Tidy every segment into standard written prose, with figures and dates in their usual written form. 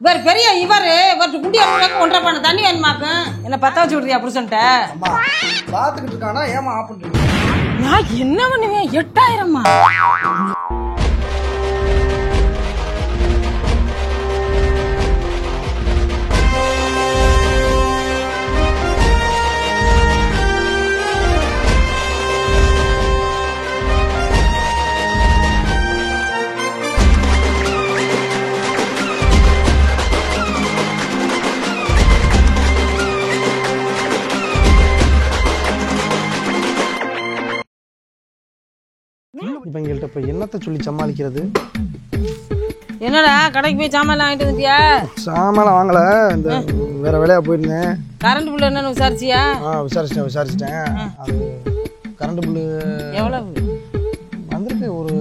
இவர் பெரிய இவர் குண்டியா ஒன்றரை பண்ண தண்ணி வேணுமாக்கு என்ன பத்த வச்சு விடுறியா புருஷன்ட்ட பாத்துக்கிட்டு இருக்கானா ஏமா ஆஃப் பண்றீங்க? நான் என்ன பண்ணுவேன் 8000மா இவங்கள்ட்ட இப்ப என்னத்த சொல்லி சமாளிக்கிறது? என்னடா கடைக்கு போய் சாமான் வாங்கிட்டு வந்துட்டியா? சாமான் வாங்கல, இந்த வேற வேலையா போயிருந்தேன். கரண்ட் பில் என்னன்னு விசாரிச்சியா? விசாரிச்சிட்டேன். அது கரண்ட் பில் எவ்வளவு வந்திருக்கு? ஒரு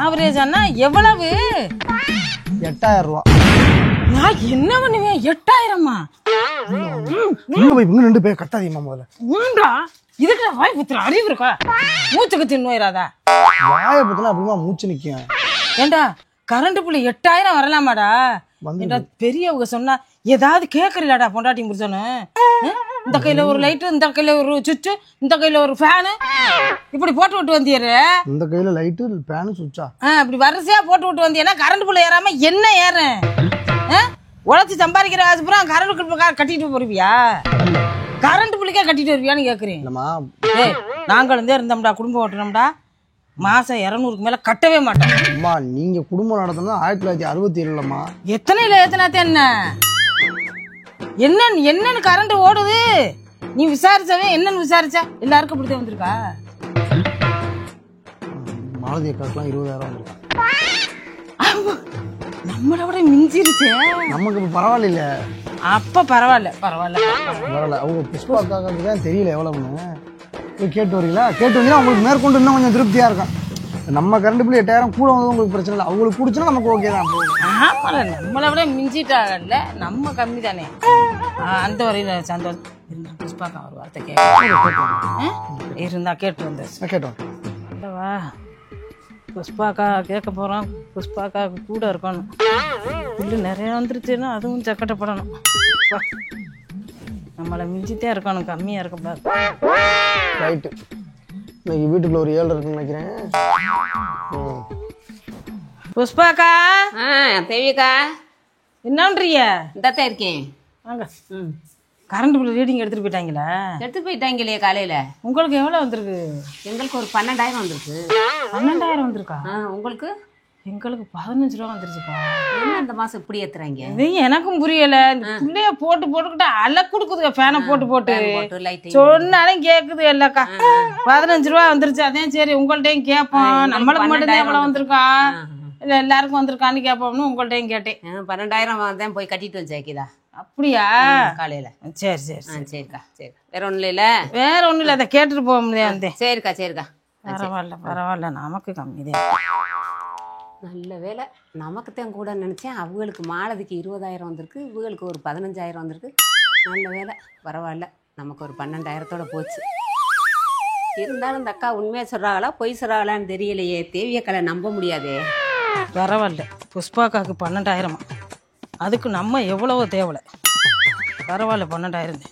ஆவரேஜானா எவ்வளவு? 8000 ரூபா. நான் என்ன பண்ணுவேன் 8000மா? ரெண்டு பேர் கத்தாதீமா முதல்ல. உண்டா இதுக்கு வாய் புத்துற அறிவு இருக்கா? மூச்சுக்கு தின்னுயிராதா? வாயை புத்துனா அப்படிமா மூச்சு நிக்கும். ஏண்டா கரண்ட் பில் 8000 வரலாமாடா? ஏண்டா பெரியவங்க சொன்னா ஏதாவது கேட்கறீங்களாடா பொண்டாட்டி முடிச்சோன்னு? இந்த கையில ஒரு லைட்டு, இந்த கையில ஒரு சுவிட்சு, இந்த கையில ஒரு ஃபேனு, இப்படி போட்டு விட்டு வந்தியாரு. இந்த கையில லைட்டு ஃபேனு சுவிட்சா இப்படி வரிசையா போட்டு விட்டு வந்தீங்கன்னா கரண்ட் பில் ஏறாம என்ன ஏறேன்? உழைச்சி சம்பாதிக்கிற காசு பூரா கரண்ட் கட்டிட்டு போருவியா? கரண்ட் பில்லுக்கே கட்டிட்டு வருவியான்னு கேக்குறேன். நாங்களும் இருந்தோம்டா, குடும்பம் ஓட்டணும்டா, மாசம் 200க்கு மேல கட்டவே மாட்டோம். அம்மா நீங்க குடும்பம் நடத்தினா 1967லம்மா. எத்தனைல ஏத்தனாத்தே என்னன்னு கரண்ட் ஓடுது? நீ விசாரிச்சவே என்னன்னு விசாரிச்ச? எல்லாருக்கும் இப்படித்தான் வந்திருக்கா? மாலதி அக்காக்கெல்லாம் 20000 வந்திருக்கா. நம்மளை விட மிஞ்சிருச்சு. நமக்கு இப்ப பரவாயில்ல. அப்ப பரவாயில்ல. அவங்க புஷ்பா அக்காவுக்கு தான் தெரியல எவ்வளவுன்னு. கேட்டு வரீங்களா? கேட்டு வந்தீங்கன்னா உங்களுக்கு மேற்கொண்டு இன்னும் கொஞ்சம் திருப்தியா இருக்கும். நம்ம கரண்ட் பில் 8000 கூட வந்து உங்களுக்கு பிரச்சனை இல்லை. அவங்களுக்கு பிடிச்சுன்னா நமக்கு ஓகே தான். ஆமால நம்மளை விட மிஞ்சிட்டாங்கல்ல, நம்ம கம்மி தானே. அந்த வரையில சந்தோஷம். புஷ்பாக்கா ஒரு வார்த்தை கேட்க இருந்தா கேட்டு வந்தேன். கேட்டவா புஷ்பாக்கா கேட்க போறோம். புஷ்பாக்கா கூட இருக்கணும். புல்லு நிறைய வந்துருச்சுன்னா அதுவும் சக்கட்டப்படணும். நம்மளை மிஞ்சித்தே இருக்கணும், கம்மியா இருக்கக்கூடாது. ரைட்டு. இன்னைக்கு வீட்டுக்குள்ள ஒரு 7 இருக்குன்னு நினைக்கிறேன். புஷ்பாக்கா. தேவியக்கா என்னன்றீங்க? இந்தத்தான் இருக்கேன். வாங்க. கரண்ட் பில் ரீடிங் எடுத்துட்டு போயிட்டாங்களா? எடுத்து போயிட்டாங்களே காலையில. உங்களுக்கு எவ்வளவு வந்திருக்கு? எங்களுக்கு ஒரு 12000 வந்திருக்கு. 12000 வந்திருக்கா? உங்களுக்கு? எங்களுக்கு 15 ரூபா வந்துருச்சுப்பா. என்ன இந்த மாசம் இப்படி ஏத்துறாங்க? இது எனக்கும் புரியல. பிள்ளைய போட்டுக்கிட்டு அலை கொடுக்குதுங்க. ஃபேனை போட்டு சொன்னாலும் கேக்குது இல்லக்கா. 15 ரூபா வந்துருச்சு. அதே சரி உங்கள்ட்டையும் கேட்போம். நம்மளுக்கு மட்டும்தான் எவ்வளவு வந்திருக்கா இல்ல எல்லாருக்கும் வந்திருக்கான்னு கேட்போம்னு உங்கள்ட்டையும் கேட்டேன். 12000 தான் போய் கட்டிட்டு வச்சாக்கிதா. அப்படியா? காலையில. சரி சரிக்கா. சரி வேற ஒண்ணும் இல்ல. வேற ஒண்ணும் இல்ல. அதை கேட்டுட்டு போக முடியாது. சரிக்கா. பரவாயில்ல நமக்கு கம்மிதான். நல்ல வேலை. நமக்குத்தான் கூட நினைச்சேன். அவங்களுக்கு மாலதிக்கு 20000 வந்திருக்கு, இவங்களுக்கு ஒரு 15000 வந்திருக்கு. நல்ல வேலை, பரவாயில்ல. நமக்கு ஒரு 12000 போச்சு. இருந்தாலும் இந்த அக்கா உண்மையா சொல்றாங்களா பொய் சொல்றாங்களான்னு தெரியலையே. தேவியக்கால நம்ப முடியாதே. பரவாயில்ல. புஷ்பாக்காக்கு 12000. அதுக்கு நம்ம எவ்வளவோ தேவலை. பரவாயில்ல 12000.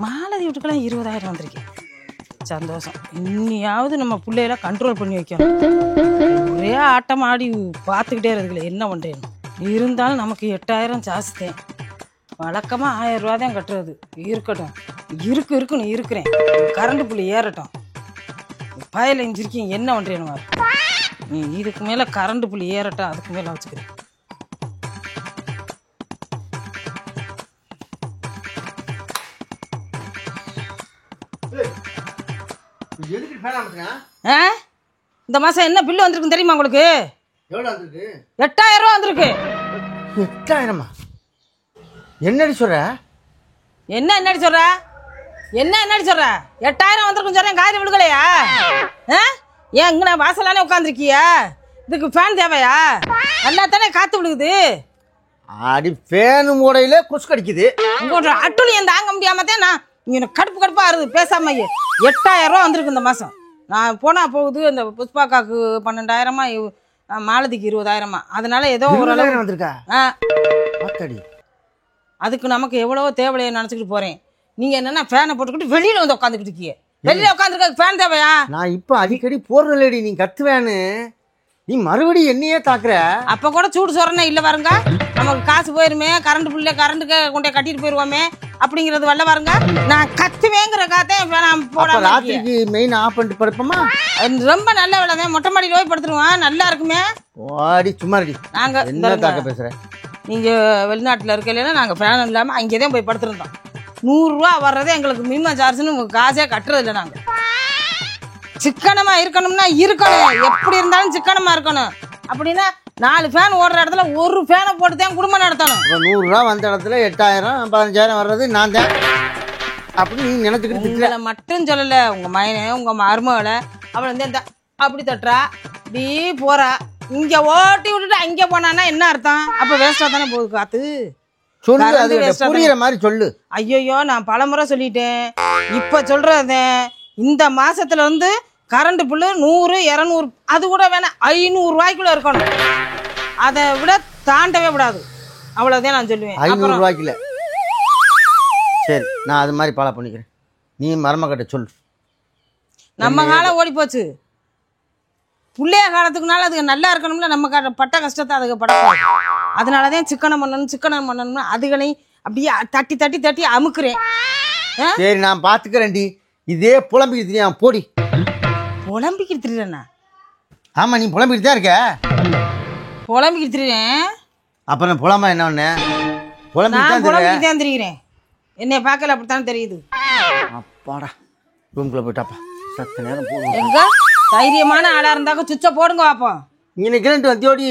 மாலதி வீட்டுக்கெல்லாம் 20000 வந்திருக்கேன். சந்தோஷம். இன்னியாவது நம்ம பிள்ளையெல்லாம் கண்ட்ரோல் பண்ணி வைக்கணும். ஒரே ஆட்டம் ஆடி பார்த்துக்கிட்டே இருக்குல்ல, என்ன பண்ணுறேன்னு. இருந்தாலும் நமக்கு 8000 ஜாஸ்திதான். வழக்கமாக 1000 ரூபா தான் கட்டுறது. இருக்கட்டும், இருக்குன்னு இருக்கிறேன். கரண்ட் பில் ஏறட்டும். பாயில் எஞ்சிருக்கீங்க, என்ன பண்ணுறேன்னு நீ. இதுக்கு மேலே கரண்ட் பில் ஏறட்டும், அதுக்கு மேலே வச்சுக்கிறேன். இந்த மாசம் என்ன பில்லு வந்திருக்கு தெரியுமா உங்களுக்கு? 8000 ரூபா வந்திருக்கு. 8000? என்னடி சொல்ற? என்னடி சொல்ற? 8000 வந்திருக்குன்னு சொல்றேன். காரியம் விழுகலையா? ஏன் இங்க வாசலானே உட்காந்துருக்கியா? இதுக்கு ஃபேன் தேவையா? நல்லா தானே காத்து விழுகுது. அடி ஃபேனு மூடையில குசு கடிக்குது. உங்களோட அட்டுலியம் தாங்க முடியாம தான் நான் இங்க கடுப்பா ஆறுது. பேசாம 8000 ரூபா வந்திருக்கு இந்த மாசம். நான் போனா போகுது. அந்த புஷ்பாக்காக்கு 12000 மாலதிக்கு 20,000 அதனால ஏதோ ஒரு 20,000 வந்திருக்கா? ஆத்தாடி. அதுக்கு நமக்கு எவ்வளவோ தேவையை நினச்சிக்கிட்டு போறேன். நீங்க என்னன்னா ஃபேனை போட்டுக்கிட்டு வெளியில வந்து உட்காந்துக்கிட்டு இருக்கீங்க. வெளியில உட்காந்துருக்க ஃபேன் தேவையா? நான் இப்ப அடிக்கடி போடுறேன்லடி, நீ கத்துவேன்னு நீ மறுபடியும் என்னையே தாக்குற. அப்ப கூட சூடு சொரணே இல்ல பாருங்க. நமக்கு காசு போயிருமே, கரண்ட் பில்ல கரண்ட்டுக்கு கொண்டே கட்டிட்டு போயிருவோமே அப்படிங்கிறது வரல பாருங்க. நான் கத்துவேங்கிற காத்தையும் போடாம ராத்திரிக்கு மெயின் ஆஃப் பண்ணிட்டு படுப்போமா? ரொம்ப நல்ல வேலை. மொட்டை மாடியில் போய் படுத்துருவான், நல்லா இருக்குமே. ஓடி சும்மாடி. நாங்க என்ன தாக்க பேசுற? நீங்க வெளிநாட்டுல இருக்கலைன்னா நாங்க ஃபேன் இல்லாம அங்கேதான் போய் படுத்துருந்தோம். 100 ரூபா வர்றதே எங்களுக்கு மினிமம் சார்ஜ்னு காசே கட்டுறது இல்லை. நாங்க சிக்கனமா இருக்கணும்னா இருக்கணும், எப்படி இருந்தாலும் சிக்கனமா இருக்கணும். அப்படின்னா 4 ஃபேன் ஓடுற இடத்துல ஒரு ஃபேனை போட்டுதான் குடும்பம் நடத்தணும். 100 ரூபா வந்த இடத்துல 8,000 15,000 வர்றது நான் தான் அப்படின்னு நீ நினைச்சுக்கிட்டு உங்களை மட்டும் சொல்லல, உங்க மயனை உங்க மருமகளை அவளை வந்து அப்படி தட்டுறா, இப்படி போறா. இங்க ஓட்டி விட்டுட்டு அங்கே போனான்னா என்ன அர்த்தம்? அப்ப வேஸ்டா தானே போகுது காத்து. சொல்லு, அது புரியுற மாதிரி சொல்லு. ஐயோ, நான் பலமுறை சொல்லிட்டேன். இப்ப சொல்றது இந்த மாசத்துல வந்து கரண்ட் பில்லு 100 200 அது கூட வேணாம், 500 ரூபாய்க்குள்ள இருக்கணும். அதை விட தாண்டவே விடாது. அவ்வளவுதான் நான் சொல்லுவேன். 500 ரூபாய்க்குல சரி, நான் அது மாதிரி பாலோ பண்ணிக்கிறேன். நீ மருமகிட்ட சொல்லு. நம்ம காலம் ஓடி போச்சு. பிள்ளைய காலத்துக்குனால அதுக்கு நல்லா இருக்கணும்ல. நம்ம பட்ட கஷ்டத்தை அதுக்கு படக்கூடாது. அதனாலதான் சிக்கனம் பண்ணணும்னு அதுகளையும் அப்படியே தட்டி தட்டி தட்டி அமுக்குறேன். சரி, நான் பாத்துக்கிறேன்டி. இதே புலம்பிக்கிட்டு தெரியா போடி. புலம்பிக்கிட்டு திரியறேன்னா? ஆமா, நீ புலம்பிக்கிட்டு தான் இருக்க. புலம்பிக்கிட்டு திரியறேன். அப்புறம் புலம்பா என்ன ஒண்ணு? புலம்பிக்கிட்டு தான் திரிகிறேன். என்னைய பார்க்கல அப்படித்தான் தெரியுது. அப்பாடா, ரூம்குள்ள போயிட்டாப்பா. சத்த நேரம் போடுவோம். எங்க தைரியமான ஆளா இருந்தாக்க சுவிட்ச போடுங்க பாப்போம். இங்க கிளம்பிட்டு வந்தியோடி.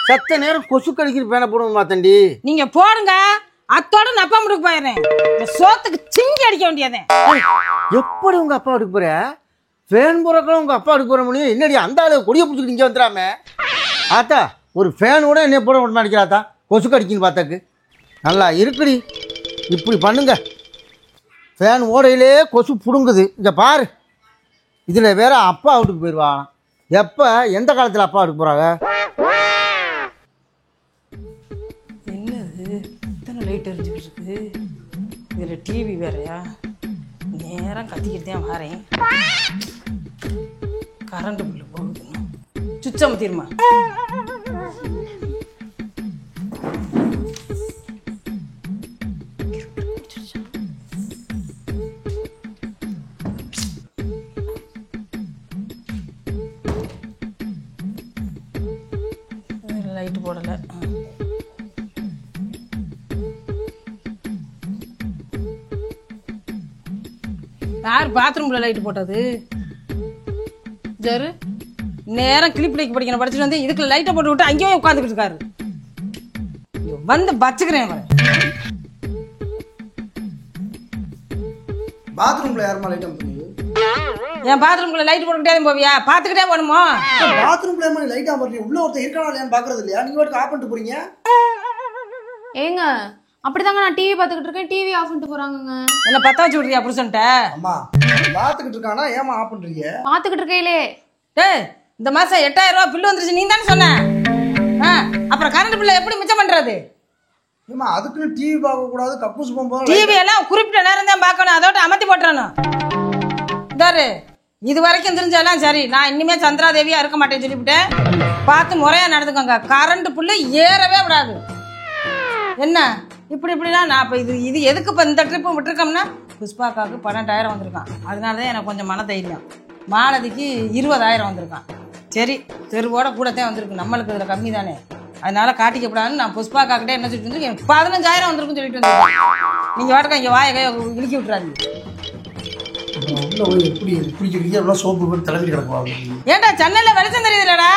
சத்த நேரம் கொசு கடிக்கிற பேனை போடுவோம் மாத்தண்டி. நீங்க போடுங்க, அத்தோட நப்பா முடுக்கு போயிடுறேன். சோத்துக்கு சிங்கி அடிக்க வேண்டியதே. எப்படி உங்க அப்பா எடுக்க போற? ஃபேன் போறக்கலாம் உங்க அப்பா எடுக்க போற முடியும். என்னடி அந்த ஆளு கொடியை பிடிச்சிட்டு இங்க வந்துடாம? ஆத்தா, ஒரு ஃபேன் கூட என்ன போட விட மாட்டேங்கிறாத்தா. கொசு கடிக்குன்னு பார்த்தாக்கு நல்லா இருக்குடி. இப்படி பண்ணுங்க. ஃபேன் ஓடையிலே கொசு புடுங்குது. இங்க பாரு, இதுல வேற அப்பா வீட்டுக்கு போயிடுவாங்க. எப்ப எந்த காலத்துல அப்பா வீட்டுக்கு போறாங்க? என்னது இத்தனை லைட் எரிஞ்சுக்கிட்டு இருக்கு? இதுல டிவி வேறையா? நேரம் கத்திக்கிட்டு தான் வரேன். கரண்ட் பில்லு போகுது. சுவிட்ச் அமுத்திருமா? லைட் போடல. யார் பாத்ரூம்ல லைட் போட்டது? ஜரு நேரம் கிளிப்பிள்ளைக்கு படிக்கணும், படிச்சுட்டு வந்து இதுக்குள்ள லைட்டை போட்டு விட்டு அங்கேயே உட்காந்துக்கிட்டு இருக்காரு. வந்து பச்சுக்கிறேன். பாத்ரூம்ல யாருமா லைட் ஆன் பண்ணுது? என் பாத்ரூம்குள்ள லைட் போட்டுக்கிட்டே போவியா? பாத்துக்கிட்டே போகணுமோ? பாத்ரூம்ல ஏமா லைட் ஆன் பண்றீங்க? உள்ள ஒருத்தர் இருக்கானா இல்லையான்னு பாக்குறது இல்லையா? நீங்க வாட்டுக்கு ஆஃப் பண்ணிட்டு போறீங்க. ஏங்க அப்படிதாங்க, நான் டிவி பார்த்துக்கிட்டு இருக்கேன், டிவி ஆஃப் பண்ணிட்டு போறாங்கங்க. என்ன பத்த வச்சு விடுறியா புருஷன்ட்ட? அம்மா பாத்துக்கிட்டு இருக்கானா, ஏமா ஆஃப் பண்றீங்க? பார்த்துக்கிட்டு இருக்கையிலே. டேய், இந்த மாசம் 8,000 ரூபாய் பில்லு வந்துருச்சு, நீ தானே சொன்ன. அப்புறம் கரண்ட் பில்லை எப்படி மிச்சம் பண்றது? ஏமா அதுக்குன்னு டிவி பார்க்க கூடாது, கக்கூஸ் போகும்போது டிவி எல்லாம் குறிப்பிட்ட நேரம் தான் பார்க்கணும், அதோட அமர்த்தி போட்டுறணும். இதாரு, இது வரைக்கும் தெரிஞ்சாலாம் சரி, நான் இனிமே சந்திராதேவியா இருக்க மாட்டேன்னு சொல்லிவிட்டேன். பார்த்து முறையா நடந்துக்கோங்க. கரண்ட் பில்லு ஏறவே விடாது. என்ன இப்படிலாம் நான் இப்போ இது எதுக்கு இப்போ இந்த ட்ரிப்பு விட்டுருக்கோம்னா, புஷ்பாக்காவுக்கு 12,000 வந்திருக்கான். அதனால தான் எனக்கு கொஞ்சம் மன தைரியம். மாலதிக்கு 20,000 வந்திருக்கான். சரி, தெருவோட கூடத்தான் வந்திருக்கு, நம்மளுக்கு இதில் கம்மி தானே, அதனால காட்டிக்கப்படாதுன்னு நான் புஷ்பாக்காக்கிட்டே என்ன சொல்லிட்டு வந்து எனக்கு 15,000 வந்திருக்குன்னு சொல்லிட்டு வந்துருக்கேன். நீங்கள் வாட்டுக்கா இங்கே வாயை கையை இழுக்கி விட்டுறாதீங்க. எப்படி குளிக்கிறீங்க? எவ்வளோ சோப்பு போட்டு தலைவி கிடக்குவாங்க. ஏன்டா சென்னையில் வெளிச்சம் தெரியுதுலடா?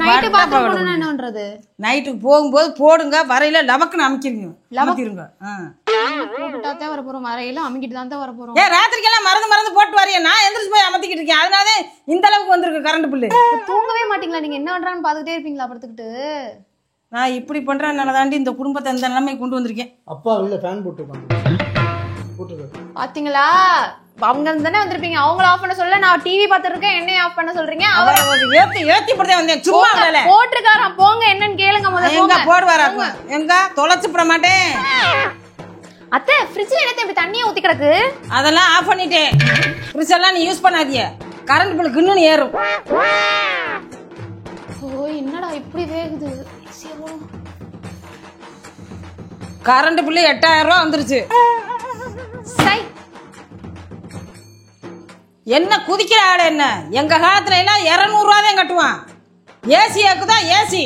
நைட்டு பாத்ரூம் போனா என்ன பண்றது? நைட்டுக்கு போகும்போது போடுங்க, வரையில லவக்குன்னு அமைக்கிருங்க, லவக்கிருங்க. போட்டுட்டாத்தான் வர போறோம், வரையில அமுக்கிட்டு தான் வர போறோம். ஏன் ராத்திரிக்கெல்லாம் மறந்து போட்டு வரைய? நான் எந்திரிச்சு போய் அமர்த்திக்கிட்டு இருக்கேன், அதனால இந்த அளவுக்கு வந்திருக்கு கரண்ட் பில்லு. தூங்கவே மாட்டீங்களா நீங்க? என்ன பண்றான்னு பாத்துக்கிட்டே இருப்பீங்களா படுத்துக்கிட்டு? நான் இப்படி பண்றேன்னால தாண்டி இந்த குடும்பத்தை இந்த நிலைமை கொண்டு வந்திருக்கேன். அப்பா வெளில ஃபேன் போட்டுருக்காங்க. பாத்தீங்களா, அவங்க தானே வந்திருப்பீங்க, அவங்கள ஆஃப் பண்ண சொல்ல நான் டிவி பார்த்துட்டு இருக்கேன், என்னைய ஆஃப் பண்ண சொல்றீங்க? ஏத்தி போட்டே வந்தேன் சும்மா இல்ல. போட்டுக்காரன் போங்க, என்னன்னு கேளுங்க முதல்ல. எங்க போடுவாரா? எங்க தொலைச்சு போட மாட்டேன். அத்தை ஃப்ரிட்ஜ்ல என்னத்த இப்படி தண்ணியை ஊத்தி கிடக்கு? அதெல்லாம் ஆஃப் பண்ணிட்டேன். ஃப்ரிட்ஜ் எல்லாம் நீ யூஸ் பண்ணாதீங்க, கரண்ட் பில் கின்னு ஏறும். ஓ என்னடா இப்படி வேகுது? கரண்ட் பில்லு 8000 ரூபா வந்துருச்சு. சை, என்ன குதிக்கிற ஆளு என்ன? எங்க காலத்துல எல்லாம் 200 ரூபா தான் கட்டுவான். ஏசியாக்கு தான் ஏசி.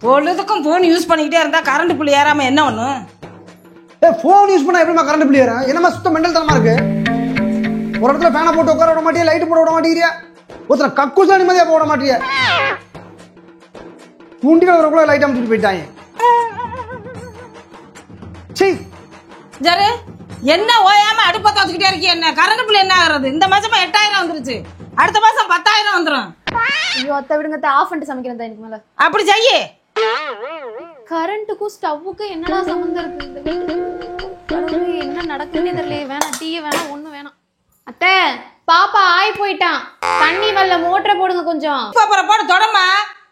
பொழுதுக்கும் போன் யூஸ் பண்ணிக்கிட்டே இருந்தா கரண்ட் பில் ஏறாம என்ன பண்ணும்? ஃபோன் யூஸ் பண்ணா எப்படிமா கரண்ட் பில் ஏறும்? என்னமா சுத்த மெண்டல் தனமா இருக்கு? ஒரு இடத்துல ஃபேனை போட்டு உட்கார விட மாட்டியா, லைட் போட விட மாட்டேங்கிறியா, ஒருத்தர் கக்கூசா நிம்மதியா போட மாட்டியா, குண்டிகள் வரக்குள்ள லைட் அமைச்சிட்டு போயிட்டாங்க. சீ ஜரு என்ன ஓயாம அடுப்ப தோத்துக்கிட்டே இருக்கீ? என்ன கரண்ட் பில் என்ன ஆகுறது? இந்த மாசமா 8000 வந்துருச்சு, அடுத்த மாசம் 10000 வந்துடும். ஐயோ அத்தை விடுங்க, ஆஃப் பண்ணிட்டு சமைக்கிறேன் எனக்கு மேல. அப்படி செய்யி. கரண்ட்டுக்கும் ஸ்டவ்வுக்கும் என்னடா சம்மந்தம் இருக்கு இந்த வீட்டுக்கு? என்ன நடக்குதுன்னே தெரியல. வேணாம், டீ வேணாம், ஒண்ணு வேணாம். அத்தை பாப்பா ஆய் போயிட்டான், தண்ணி வரல, மோட்டரை போடுங்க கொஞ்சம். அப்புறம் போட தொடமா.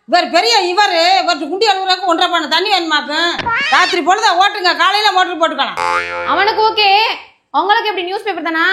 இவர் பெரிய இவர்கிட்ட குண்டி அழுகுறதுக்கு 1.5 பண்ண தண்ணி வேணுமாக்கும். ராத்திரி பொழுத ஓட்டுங்க, காலையில மோட்டர் போட்டுக்கலாம். அவனுக்கு ஓகே, உங்களுக்கு எப்படி நியூஸ் பேப்பர் தானா?